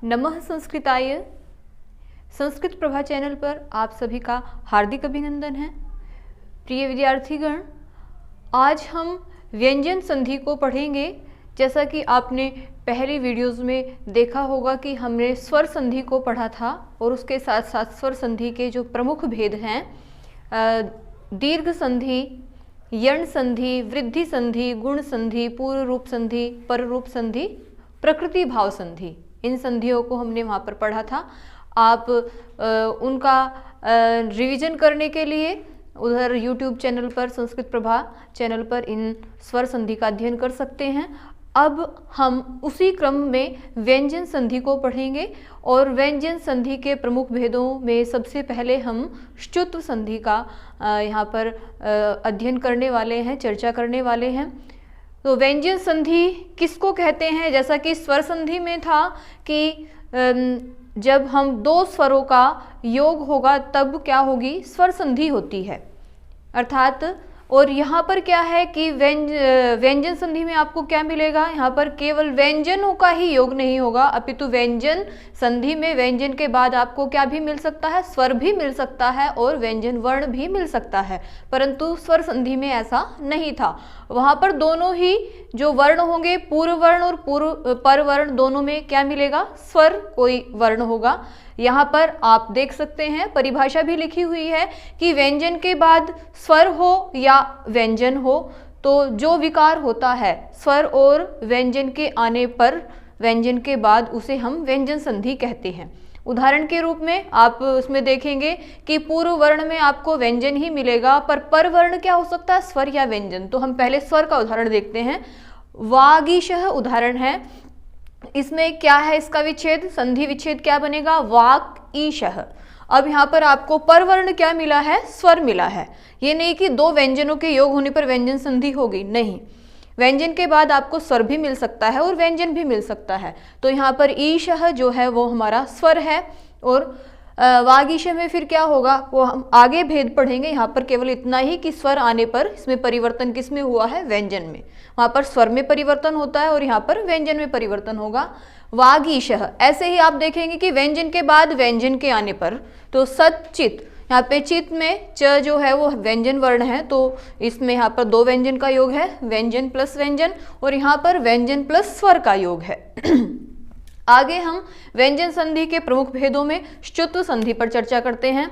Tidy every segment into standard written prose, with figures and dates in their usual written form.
नमः संस्कृताय। संस्कृत प्रभा चैनल पर आप सभी का हार्दिक अभिनंदन है। प्रिय विद्यार्थीगण, आज हम व्यंजन संधि को पढ़ेंगे। जैसा कि आपने पहली वीडियोज़ में देखा होगा कि हमने स्वर संधि को पढ़ा था और उसके साथ साथ स्वर संधि के जो प्रमुख भेद हैं, दीर्घ संधि, यण संधि, वृद्धि संधि, गुण संधि, पूर्व रूप संधि, पर रूप संधि, प्रकृति भाव संधि, इन संधियों को हमने वहाँ पर पढ़ा था। आप उनका रिवीजन करने के लिए उधर YouTube चैनल पर, संस्कृत प्रभा चैनल पर इन स्वर संधि का अध्ययन कर सकते हैं। अब हम उसी क्रम में व्यंजन संधि को पढ़ेंगे और व्यंजन संधि के प्रमुख भेदों में सबसे पहले हम श्चुत्व संधि का यहाँ पर अध्ययन करने वाले हैं, चर्चा करने वाले हैं। तो व्यंजन संधि किसको कहते हैं? जैसा कि स्वर संधि में था कि जब हम दो स्वरों का योग होगा तब क्या होगी? स्वर संधि होती है अर्थात। और यहाँ पर क्या है कि व्यंजन संधि में आपको क्या मिलेगा? यहाँ पर केवल व्यंजनों का ही योग नहीं होगा, अपितु व्यंजन संधि में व्यंजन के बाद आपको क्या भी मिल सकता है? स्वर भी मिल सकता है और व्यंजन वर्ण भी मिल सकता है। परंतु स्वर संधि में ऐसा नहीं था। वहाँ पर दोनों ही जो वर्ण होंगे, पूर्व वर्ण और पर वर्ण, दोनों में क्या मिलेगा? स्वर कोई वर्ण होगा। यहाँ पर आप देख सकते हैं परिभाषा भी लिखी हुई है कि व्यंजन के बाद स्वर हो या व्यंजन हो तो जो विकार होता है स्वर और व्यंजन के आने पर, व्यंजन के बाद, उसे हम व्यंजन संधि कहते हैं। उदाहरण के रूप में आप उसमें देखेंगे कि पूर्व वर्ण में आपको व्यंजन ही मिलेगा, पर वर्ण क्या हो सकता है? स्वर या व्यंजन। तो हम पहले स्वर का उदाहरण देखते हैं। वागीशः उदाहरण है। इसमें क्या है? इसका विच्छेद, संधि विच्छेद क्या बनेगा? वाक ईशः। अब यहाँ पर आपको परवर्ण क्या मिला है? स्वर मिला है। ये नहीं कि दो व्यंजनों के योग होने पर व्यंजन संधि होगी, नहीं। व्यंजन के बाद आपको स्वर भी मिल सकता है और व्यंजन भी मिल सकता है। तो यहाँ पर ईशः जो है वो हमारा स्वर है। और वागीश में फिर क्या होगा वो हम आगे भेद पढ़ेंगे। यहाँ पर केवल इतना ही कि स्वर आने पर इसमें परिवर्तन किस में हुआ है? व्यंजन में। वहाँ पर स्वर में परिवर्तन होता है और यहाँ पर व्यंजन में परिवर्तन होगा। वागीशः ऐसे ही आप देखेंगे कि व्यंजन के बाद व्यंजन के आने पर, तो सचित, यहाँ पे चित में च जो है वो व्यंजन वर्ण है, तो इसमें यहाँ पर दो व्यंजन का योग है, व्यंजन प्लस व्यंजन, और यहाँ पर व्यंजन प्लस स्वर का योग है। आगे हम व्यंजन संधि के प्रमुख भेदों में श्चुत्व संधि पर चर्चा करते हैं।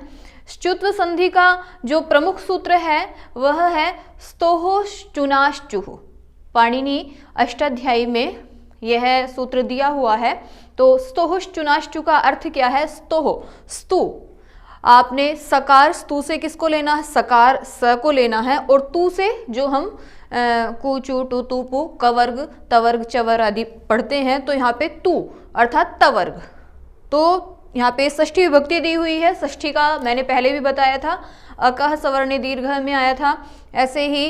श्चुत्व संधि का जो प्रमुख सूत्र है वह है स्तोः श्चुनाश्चुः। पाणिनि अष्टाध्यायी में यह सूत्र दिया हुआ है। तो स्तोः श्चुनाश्चुः का अर्थ क्या है? स्तोः, स्तु, आपने सकार स्तु से किसको लेना है? सकार स को लेना है, और तू से जो हम कु चु टू तू पु कवर्ग तवर्ग चवर आदि पढ़ते हैं, तो यहाँ पे तू अर्थात तवर्ग। तो यहाँ पे षष्ठी विभक्ति दी हुई है। षष्ठी का मैंने पहले भी बताया था, अकह सवर्ण दीर्घ में आया था। ऐसे ही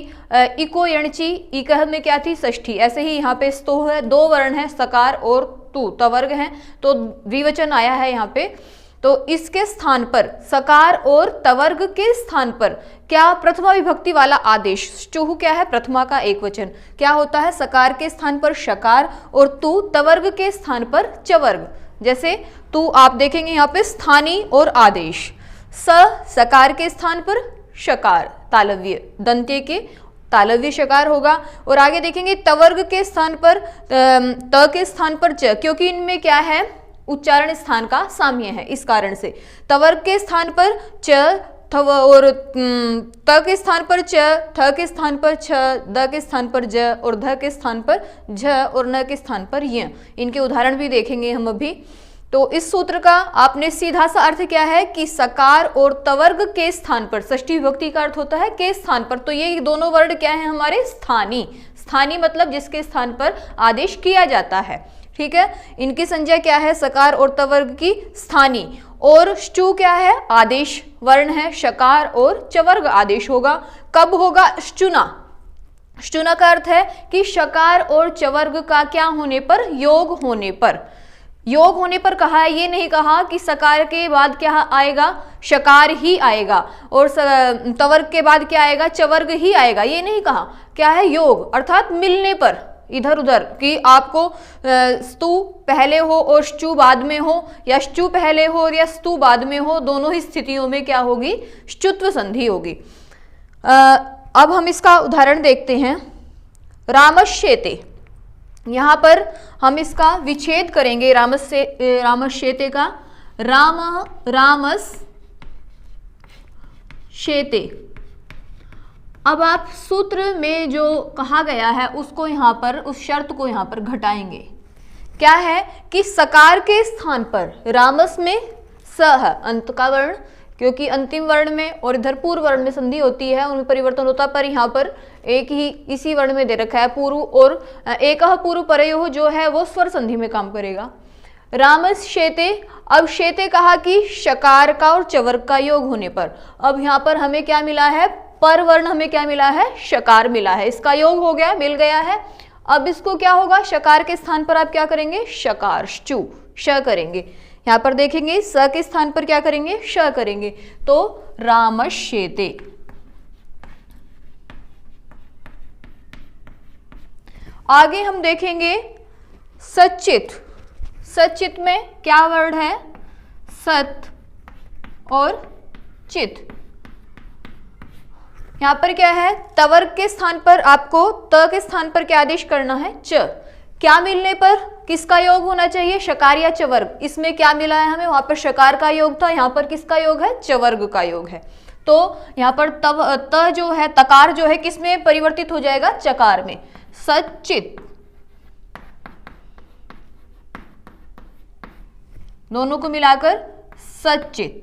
इको यणची इकह में क्या थी? षष्ठी। ऐसे ही यहाँ पे स्तोह है, दो वर्ण है, सकार और तू, तवर्ग है, तो द्विवचन आया है यहाँ पे। तो इसके स्थान पर, सकार और तवर्ग के स्थान पर क्या? प्रथमा विभक्ति वाला आदेश। श्चुः क्या है? प्रथमा का एक वचन। क्या होता है? सकार के स्थान पर शकार और तू तवर्ग के स्थान पर चवर्ग। जैसे तू आप देखेंगे यहाँ पे स्थानी और आदेश। सकार के स्थान पर शकार, तालव्य दंत्य के तालव्य शकार होगा। और आगे देखेंगे तवर्ग के स्थान पर त के स्थान पर च, क्योंकि इनमें क्या है? उच्चारण स्थान का साम्य है, इस कारण से तवर्ग के स्थान पर च और त के स्थान पर च, थ के स्थान पर छ, द के स्थान पर ज और ध के स्थान पर झ और न के स्थान पर य। इनके उदाहरण भी देखेंगे हम अभी। तो इस सूत्र का आपने सीधा सा अर्थ क्या है कि सकार और तवर्ग के स्थान पर, षष्ठी विभक्ति का अर्थ होता है के स्थान पर, तो ये दोनों वर्ण क्या है हमारे? स्थानी। स्थानी मतलब जिसके स्थान पर आदेश किया जाता है, ठीक है। इनकी संज्ञा क्या है? सकार और तवर्ग की स्थानी। और श्चु क्या है? आदेश वर्ण है, शकार और चवर्ग आदेश होगा। कब होगा? श्चुना। श्चुना का अर्थ है कि शकार और चवर्ग का क्या होने पर? योग होने पर। योग होने पर कहा है, ये नहीं कहा कि सकार के बाद क्या आएगा? शकार ही आएगा, और तवर्ग के बाद क्या आएगा? चवर्ग ही आएगा, ये नहीं कहा। क्या है? योग, अर्थात मिलने पर, इधर उधर कि आपको स्तु पहले हो और श्चु बाद में हो, या श्चु पहले हो या स्तु बाद में हो, दोनों ही स्थितियों में क्या होगी, श्चुत्व संधि होगी। अब हम इसका उदाहरण देखते हैं। रामश्येते, यहाँ पर हम इसका विच्छेद करेंगे रामश्येते का। रामश्येते। अब आप सूत्र में जो कहा गया है उसको यहाँ पर, उस शर्त को यहाँ पर घटाएंगे। क्या है कि सकार के स्थान पर रामस में स है अंत का वर्ण, क्योंकि अंतिम वर्ण में और इधर पूर्व वर्ण में संधि होती है, उनमें परिवर्तन होता है, पर यहाँ पर एक ही इसी वर्ण में दे रखा है पूर्व, और एक पूर्व परयोः जो है वो स्वर संधि में काम करेगा। रामश्येते। अब शेते कहा कि शकार का और चवर्ग का योग होने पर, अब यहाँ पर हमें क्या मिला है, पर वर्ण हमें क्या मिला है, शकार मिला है, इसका योग हो गया, मिल गया है। अब इसको क्या होगा, शकार के स्थान पर आप क्या करेंगे, शकार श्चु श करेंगे। यहाँ पर देखेंगे स के स्थान पर क्या करेंगे, श करेंगे, तो रामश्येते। आगे हम देखेंगे सच्चित। सच्चित में क्या वर्ड है, सत और चित। यहां पर क्या है, तवर्ग के स्थान पर आपको त के स्थान पर क्या आदेश करना है, च। क्या मिलने पर किसका योग होना चाहिए, शकार या चवर्ग। इसमें क्या मिला है हमें, वहां पर शकार का योग था, यहाँ पर किसका योग है, चवर्ग का योग है। तो यहाँ पर त जो है, तकार जो है किसमें परिवर्तित हो जाएगा, चकार में। सच्चित, दोनों को मिलाकर सच्चित।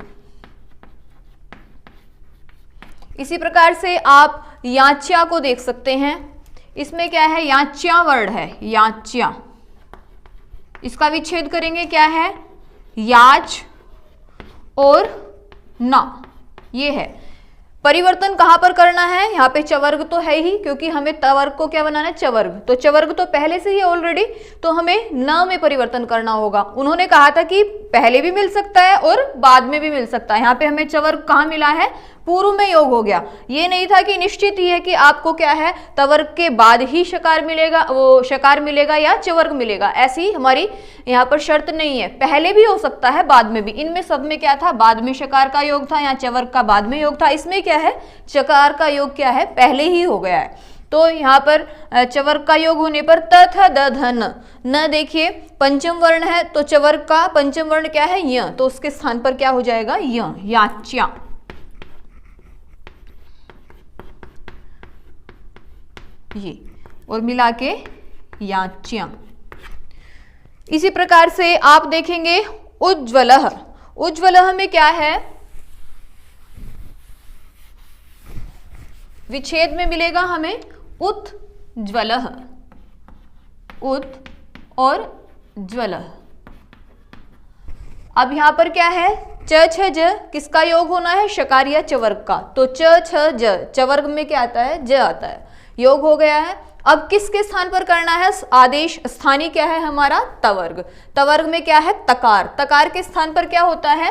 इसी प्रकार से आप याच्या को देख सकते हैं। इसमें क्या है, याच्या वर्ड है, याच्या। इसका विच्छेद करेंगे, क्या है, याच और ना, ये है। परिवर्तन कहां पर करना है, यहाँ पे चवर्ग तो है ही, क्योंकि हमें तवर्ग को क्या बनाना है, चवर्ग। तो चवर्ग तो पहले से ही ऑलरेडी, तो हमें न में परिवर्तन करना होगा। उन्होंने कहा था कि पहले भी मिल सकता है और बाद में भी मिल सकता है। यहाँ पे हमें चवर्ग कहाँ मिला है, पूर्व में योग हो गया। ये नहीं था कि निश्चित ही है कि आपको क्या है, तवर्ग के बाद ही शकार मिलेगा, वो शकार मिलेगा या चवर्ग मिलेगा, ऐसी हमारी यहाँ पर शर्त नहीं है। पहले भी हो सकता है, बाद में भी। इनमें सब में क्या था, बाद में शकार का योग था, यहाँ चवर्ग का बाद में योग था। इसमें क्या है, चकार का योग क्या है, पहले ही हो गया है। तो यहाँ पर चवर्ग का योग होने पर त थ द ध न, न देखिए पंचम वर्ण है, तो चवर्ग का पंचम वर्ण क्या है, य, तो उसके स्थान पर क्या हो जाएगा, य, याच्या। ये और मिला के याच्या। इसी प्रकार से आप देखेंगे उज्ज्वलः। उज्ज्वलः में क्या है, विच्छेद में मिलेगा हमें उत्ज्वलः, उत और ज्वलः। अब यहां पर क्या है, च छ ज किसका योग होना है, शकार या चवर्ग का। तो च छ ज, चवर्ग में क्या आता है, ज आता है, योग हो गया है। अब किसके स्थान पर करना है आदेश, स्थानीय क्या है हमारा, तवर्ग। तवर्ग में क्या है, तकार। तकार के स्थान पर क्या होता है,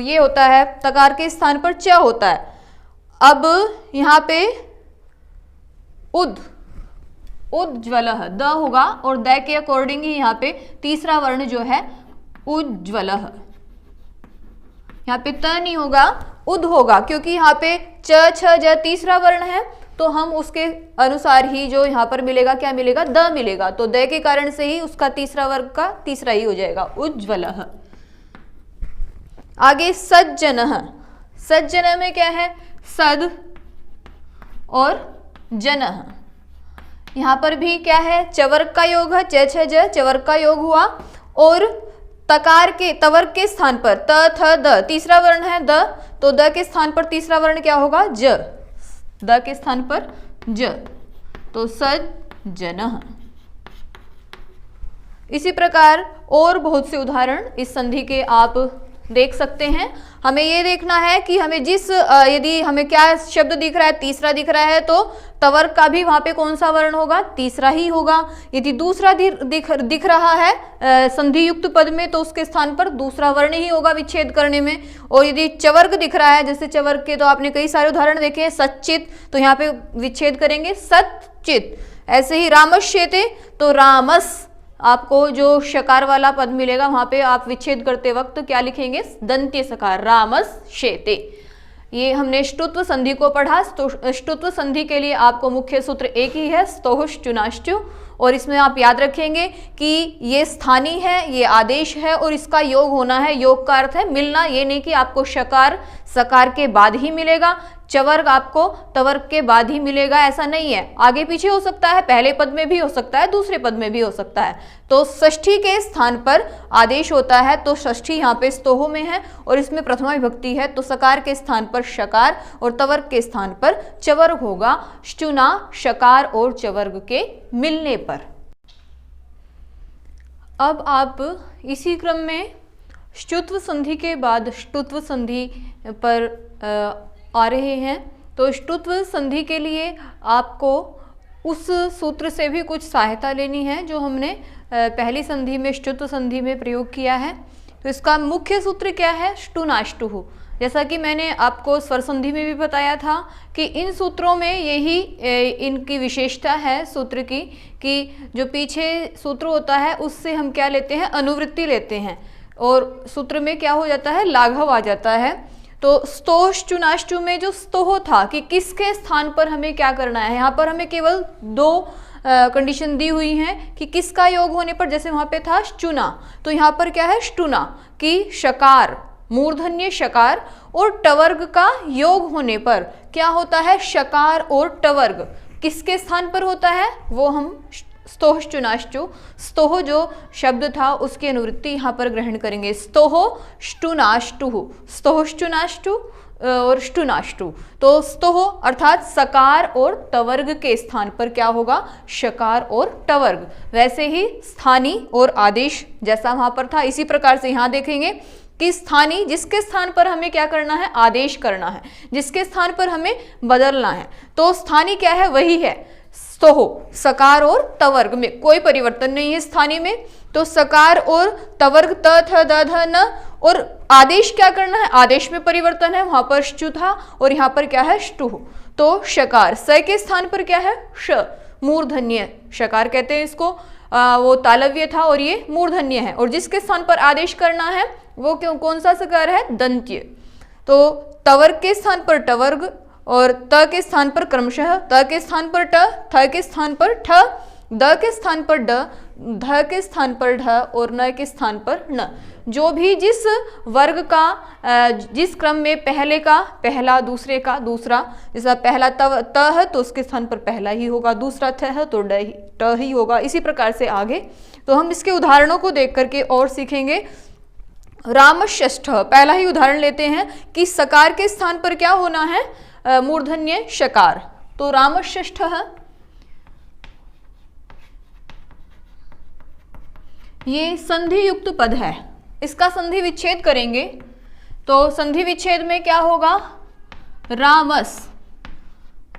ये होता है, तकार के स्थान पर च होता है। अब यहाँ पे उज्ज्वलः, द होगा, और द के अकॉर्डिंग ही यहाँ पे तीसरा वर्ण जो है उज्ज्वलः। यहाँ पे त नहीं होगा, उद होगा, क्योंकि यहाँ पे च छ ज तीसरा वर्ण है, तो हम उसके अनुसार ही जो यहाँ पर मिलेगा, क्या मिलेगा, द मिलेगा। तो द के कारण से ही उसका तीसरा वर्ग का तीसरा ही हो जाएगा, उज्ज्वलः। आगे सज्जनः। सज्जन में क्या है, सद और जनः। यहाँ पर भी क्या है, चवर्ग का योग है, च छ ज चवर्ग का योग हुआ, और तकार के तवर्ग के स्थान पर त थ द तीसरा वर्ण है द, तो द के स्थान पर तीसरा वर्ण क्या होगा, ज। द के स्थान पर ज, तो सज्जनः। इसी प्रकार और बहुत से उदाहरण इस संधि के आप देख सकते हैं। हमें ये देखना है कि हमें जिस यदि हमें क्या शब्द दिख रहा है, तीसरा दिख रहा है, तो तवर्ग का भी वहां पे कौन सा वर्ण होगा, तीसरा ही होगा। यदि दूसरा दिख रहा है संधि युक्त पद में, तो उसके स्थान पर दूसरा वर्ण ही होगा विच्छेद करने में। और यदि चवर्ग दिख रहा है, जैसे चवर्ग के तो आपने कई सारे उदाहरण देखे हैं, सच्चित, तो यहाँ पे विच्छेद करेंगे सच्चित। ऐसे ही रामश्येते, तो रामस आपको जो शकार वाला पद मिलेगा वहां पे आप विच्छेद करते वक्त क्या लिखेंगे, दंत्य सकार, रामश्येते। ये हमने ष्टुत्व संधि को पढ़ा। ष्टुत्व संधि के लिए आपको मुख्य सूत्र एक ही है, स्तोश्चुनाष्टु, और इसमें आप याद रखेंगे कि ये स्थानी है, ये आदेश है और इसका योग होना है। योग का अर्थ है मिलना, ये नहीं कि आपको शकार सकार के बाद ही मिलेगा, चवर्ग आपको तवर्ग के बाद ही मिलेगा, ऐसा नहीं है। आगे पीछे हो सकता है, पहले पद में भी हो सकता है, दूसरे पद में भी हो सकता है। तो षष्ठी के स्थान पर आदेश होता है, तो षष्ठी यहाँ पे स्तोह में है और इसमें प्रथमा विभक्ति है, तो सकार के स्थान पर शकार और तवर्ग के स्थान पर चवर्ग होगा, श्चुना शकार और चवर्ग के मिलने पर। अब आप इसी क्रम में ष्टुत्व संधि के बाद ष्टुत्व संधि पर आ रहे हैं। तो ष्टुत्व संधि के लिए आपको उस सूत्र से भी कुछ सहायता लेनी है जो हमने पहली संधि में ष्टुत्व संधि में प्रयोग किया है। तो इसका मुख्य सूत्र क्या है, ष्टुनाष्टुः। जैसा कि मैंने आपको स्वर संधि में भी बताया था कि इन सूत्रों में यही इनकी विशेषता है सूत्र की, कि जो पीछे सूत्र होता है उससे हम क्या लेते हैं, अनुवृत्ति लेते हैं, और सूत्र में क्या हो जाता है, लाघव आ जाता है। तो स्तोश्चुनाष्टु में जो स्तोह था कि किसके स्थान पर हमें क्या करना है, यहाँ पर हमें केवल दो कंडीशन दी हुई हैं कि किसका योग होने पर, जैसे वहाँ पे था श्चुना, तो यहाँ पर क्या है श्टुना, कि शकार मूर्धन्य शकार और टवर्ग का योग होने पर क्या होता है, शकार और टवर्ग किसके स्थान पर होता है, वो हम स्तोश्चुनाष्टु, स्तोह जो शब्द था उसकी अनुवृत्ति यहाँ पर ग्रहण करेंगे, स्तोह ष्टुनाष्टु, स्तोश्चुनाष्टु और ष्टुनाष्टु। तो स्तोह अर्थात सकार और टवर्ग के स्थान पर क्या होगा, शकार और टवर्ग। वैसे ही स्थानी और आदेश जैसा वहां पर था, इसी प्रकार से यहाँ देखेंगे कि स्थानी जिसके स्थान पर हमें क्या करना है, आदेश करना है, जिसके स्थान पर हमें बदलना है। तो स्थानी क्या है, वही है स्तोह, सकार और तवर्ग में कोई परिवर्तन नहीं है स्थानी में। तो सकार और तवर्ग त थ द ध न, और आदेश क्या करना है, आदेश में परिवर्तन है, वहां पर श्चु था और यहाँ पर क्या है, श्टुः। तो शकार स के स्थान पर क्या है, श, मूर्धन्य शकार कहते हैं इसको, वो तालव्य था और ये मूर्धन्य है, और जिसके स्थान पर आदेश करना है वो कौन सा सकार है, दंत्य। तो तवर्ग के स्थान पर टवर्ग और त के स्थान पर क्रमशः, त के स्थान पर ट, थ के स्थान पर ठ, द के स्थान पर ड, ध के स्थान पर ढ और न के स्थान पर न। जो भी जिस वर्ग का जिस क्रम में पहले का पहला, दूसरे का दूसरा, जैसा पहला त है तो उसके स्थान पर पहला ही होगा, दूसरा थ है तो ट ही होगा, इसी प्रकार से आगे। तो हम इसके उदाहरणों को देख करके और सीखेंगे। रामषष्ठ पहला ही उदाहरण लेते हैं कि सकार के स्थान पर क्या होना है, मूर्धन्य शकार। तो रामषष्ठ ये संधि युक्त पद है, इसका संधि विच्छेद करेंगे तो संधि विच्छेद में क्या होगा, रामस।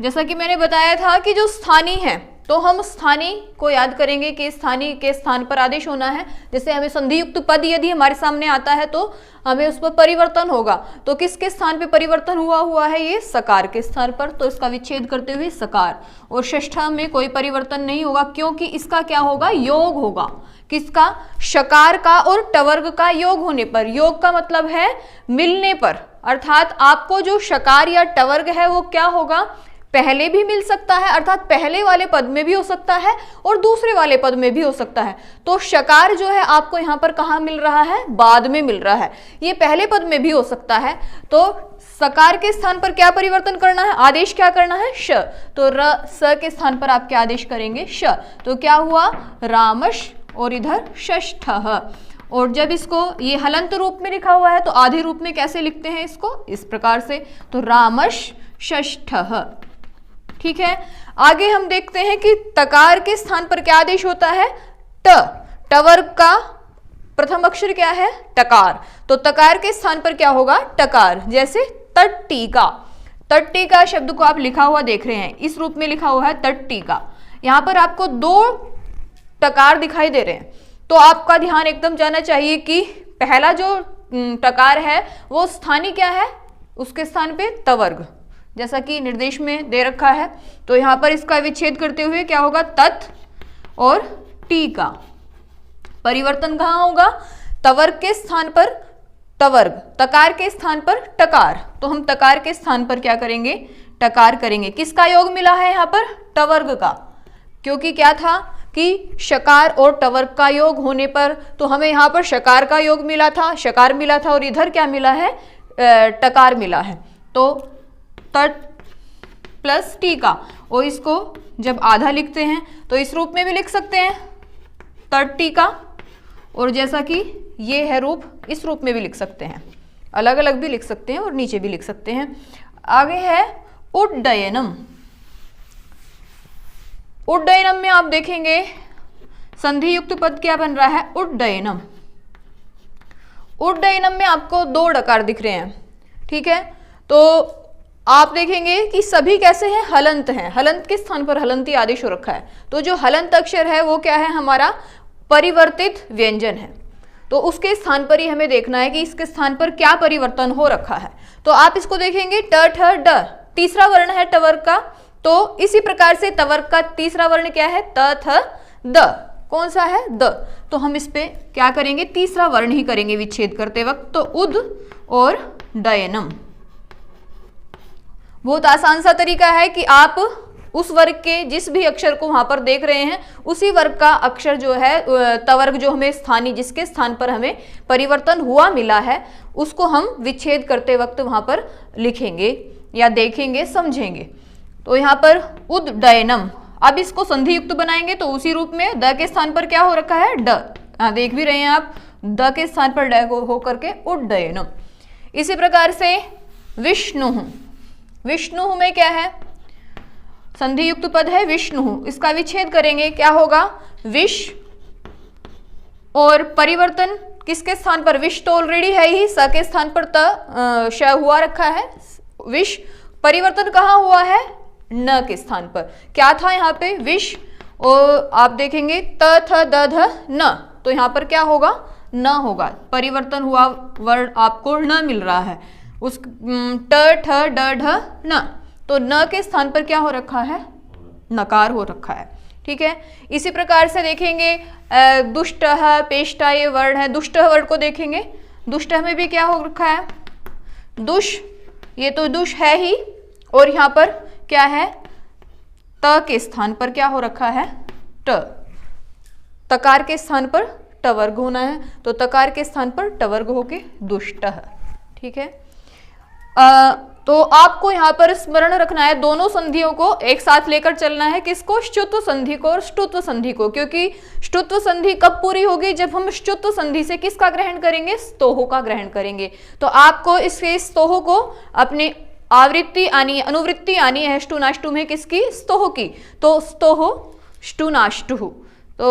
जैसा कि मैंने बताया था कि जो स्थानी है तो हम स्थानी को याद करेंगे कि स्थानी के स्थान पर आदेश होना है। जैसे हमें संधि युक्त पद यदि हमारे सामने आता है तो हमें उस पर परिवर्तन होगा, तो किसके स्थान पे परिवर्तन हुआ है, ये सकार के स्थान पर, तो इसका विच्छेद करते हुए सकार। और षष्ठा में कोई परिवर्तन नहीं होगा क्योंकि इसका क्या होगा, योग होगा, किसका, शकार का और टवर्ग का योग होने पर। योग का मतलब है मिलने पर, अर्थात आपको जो शकार या टवर्ग है वो क्या होगा, पहले भी मिल सकता है, अर्थात पहले वाले पद में भी हो सकता है और दूसरे वाले पद में भी हो सकता है। तो शकार जो है आपको यहाँ पर कहाँ मिल रहा है, बाद में मिल रहा है, ये पहले पद में भी हो सकता है। तो सकार के स्थान पर क्या परिवर्तन करना है, आदेश क्या करना है, श, तो र स के स्थान पर आप क्या आदेश करेंगे, श। तो क्या हुआ, रामश और इधर षष्ठ। और जब इसको ये हलंत रूप में लिखा हुआ है तो आधे रूप में कैसे लिखते हैं इसको, इस प्रकार से, तो रामश षष्ठ। ठीक है, आगे हम देखते हैं कि तकार के स्थान पर क्या आदेश होता है, ट, टवर्ग का प्रथम अक्षर क्या है, टकार, तो तकार के स्थान पर क्या होगा, टकार। जैसे तट्टिका, तट्टिका शब्द को आप लिखा हुआ देख रहे हैं, इस रूप में लिखा हुआ है तट्टिका। यहाँ पर आपको दो टकार दिखाई दे रहे हैं, तो आपका ध्यान एकदम जाना चाहिए कि पहला जो टकार है वो स्थानी क्या है, उसके स्थान पे तवर्ग, जैसा कि निर्देश में दे रखा है। तो यहाँ पर इसका विच्छेद करते हुए क्या होगा, तत् और टी का परिवर्तन कहाँ होगा, तवर्ग के स्थान पर तवर्ग, तकार के स्थान पर टकार। तो हम तकार के स्थान पर क्या करेंगे, टकार करेंगे। किसका योग मिला है यहाँ पर, टवर्ग का, क्योंकि क्या था कि शकार और टवर्ग का योग होने पर तो हमें यहाँ पर शकार का योग मिला था, शकार मिला था, और इधर क्या मिला है, टकार मिला है। तो तट प्लस टी का, और इसको जब आधा लिखते हैं तो इस रूप में भी लिख सकते हैं, तट टी का, और जैसा कि ये है रूप, इस रूप में भी लिख सकते हैं, अलग अलग भी लिख सकते हैं और नीचे भी लिख सकते हैं। आगे है उड्डयनम। उड्डयनम में आप देखेंगे संधि युक्त पद क्या बन रहा है, उड्डयनम। उड्डयनम में आपको 2 डकार दिख रहे हैं, ठीक है। तो आप देखेंगे कि सभी कैसे हैं, हलंत हैं, हलंत के स्थान पर हलंती आदेश हो रखा है। तो जो हलंत अक्षर है वो क्या है, हमारा परिवर्तित व्यंजन है। तो उसके स्थान पर ही हमें देखना है कि इसके स्थान पर क्या परिवर्तन हो रखा है। तो आप इसको देखेंगे ट ठ ड, तीसरा वर्ण है टवर्ग का। तो इसी प्रकार से तवर्ग का तीसरा वर्ण क्या है, त थ द, कौन सा है, द। तो हम इस पे क्या करेंगे, तीसरा वर्ण ही करेंगे विच्छेद करते वक्त। तो उद और डयनम। बहुत आसान सा तरीका है कि आप उस वर्ग के जिस भी अक्षर को वहां पर देख रहे हैं उसी वर्ग का अक्षर जो है, तवर्ग जो हमें स्थानीय, जिसके स्थान पर हमें परिवर्तन हुआ मिला है, उसको हम विच्छेद करते वक्त वहां पर लिखेंगे या देखेंगे, समझेंगे। तो यहाँ पर उद्डयनम, अब इसको संधि युक्त बनाएंगे तो उसी रूप में द के स्थान पर क्या हो रखा है, ड। देख भी रहे हैं आप, द के स्थान पर ड हो करके उड्डयनम। इसी प्रकार से विष्णु, विष्णु में क्या है, संधि युक्त पद है विष्णु, इसका विच्छेद करेंगे, क्या होगा, विष, और परिवर्तन किसके स्थान पर, विष तो ऑलरेडी है ही, स के स्थान पर त श हुआ रखा है, विष, परिवर्तन कहाँ हुआ है, न के स्थान पर। क्या था यहाँ पे, विष, और आप देखेंगे त थ द ध न, तो यहाँ पर क्या होगा, न होगा, परिवर्तन हुआ वर्ण आपको न मिल रहा है, उस ट ठ ड ढ न, तो न के स्थान पर क्या हो रखा है, नकार हो रखा है, ठीक है। इसी प्रकार से देखेंगे दुष्ट, पेष्टा, ये वर्ण है, दुष्ट वर्ण को देखेंगे, दुष्ट में भी क्या हो रखा है, दुष, ये तो दुष है ही, और यहाँ पर क्या है, त के स्थान पर क्या हो रखा है, ट, तकार के स्थान पर टवर्ग होना है, तो तकार के स्थान पर टवर्ग होके दुष्ट, ठीक है। तो आपको यहाँ पर स्मरण रखना है, दोनों संधियों को एक साथ लेकर चलना है, किसको, श्चुत्व संधि को और ष्टुत्व संधि को, क्योंकि ष्टुत्व संधि कब पूरी होगी, जब हम ष्चुत्व संधि से किसका ग्रहण करेंगे, स्तोह का ग्रहण करेंगे। तो आपको इसके स्तोह को अपनी आवृत्ति आनी, अनुवृत्ति आनी है ष्टुनाष्टु में, किसकी, स्तोह की, तो स्तोह ष्टुनाष्टु। तो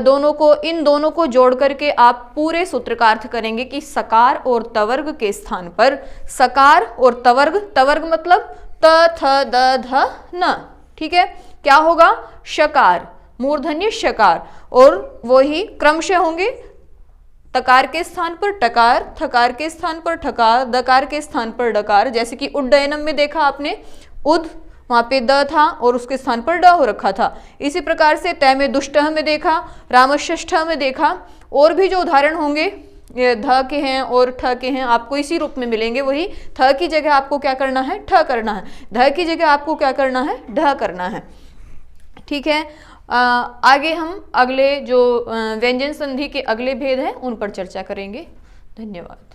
दोनों को, इन दोनों को जोड़ करके आप पूरे सूत्र का अर्थ करेंगे कि सकार और तवर्ग के स्थान पर, सकार और तवर्ग, तवर्ग मतलब त थ द ध न, ठीक है, क्या होगा, शकार, मूर्धन्य शकार, और वही क्रमशः होंगे, तकार के स्थान पर टकार, थकार के स्थान पर ठकार, दकार के स्थान पर डकार। जैसे कि उड्डयनम में देखा आपने, उद, वहाँ पे द था और उसके स्थान पर ड हो रखा था। इसी प्रकार से तय में दुष्टह में देखा, रामष्ठ में देखा, और भी जो उदाहरण होंगे ये ध के हैं और ठ के हैं, आपको इसी रूप में मिलेंगे। वही थ की जगह आपको क्या करना है, ठ करना है, ध की जगह आपको क्या करना है, ढ करना है, ठीक है। आगे हम अगले जो व्यंजन संधि के अगले भेद हैं उन पर चर्चा करेंगे। धन्यवाद।